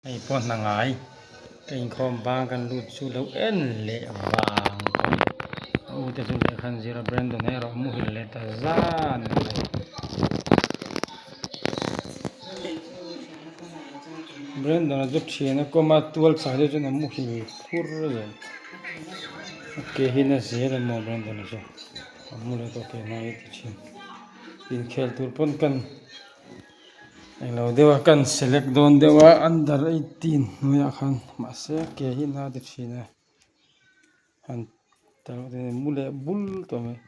Ay pon na nga ay. Kaya kombangan lucu lau enle bang. Udah sudah kan zira Brandon era muhil leta zan. Brandon azuk china koma tual sahde jo na muhil kurre. Oke hina zira mo Brandon jo. Amule to ke na itu chin. In khel tur pon kan Elo dewa kan select don dewa under 18 nuya kan mase ke hina de china han talo de mule bul to me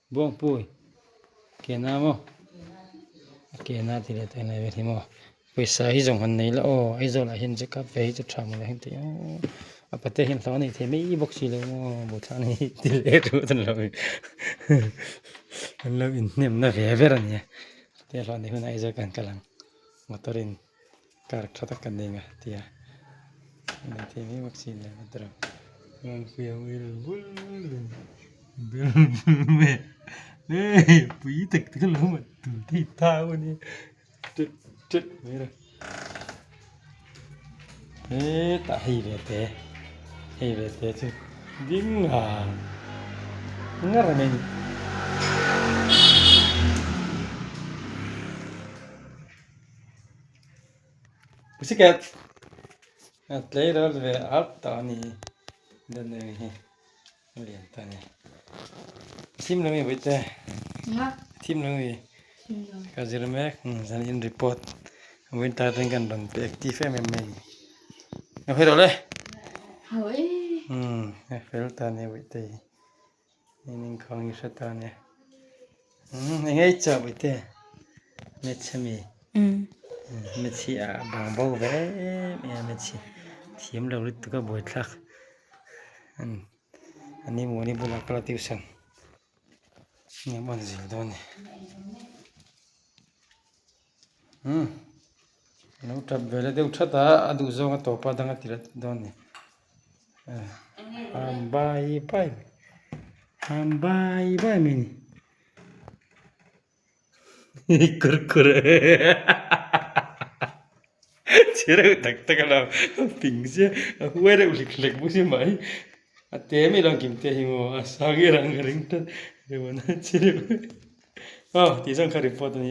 bom pui ke na mo ke na tile te na ve mo paisa hi jong han nei la o ai zo la hin je ka ve ju tham la hin te apate hin thon ni the me box chi lo mo bo tha ni tile ru tan lo an lo in nem na ve ve ran ya te lo ni hun ai zo kan kalang motorin kar thata kan denga tia na te me box chi la tra man fia wil bul me pui tek tek lo ma tu ti ta ni tet mira ta hi ve te chu ding ha ngar me ni Pussycat at later ve alta ni dan ni lian ta ni tim lo mi bite tim lo mi kazir me zan in report win ta dengan don active MMA no hero le Hoi. fel ta ni bite ning khong ni ta ni ngai cha bite me chami me chi a bang bo ve me chi thiam lo rit ka boi thak ani mo ni bulak la tuition ni mon zil don no tab vele de uthata adu zonga topa danga tirat don ni bai bai mini kur Chere tak la pingse huere ulik lek busi mai atemi lang kimte himo asage rang ringta de wana chere ti sang report ni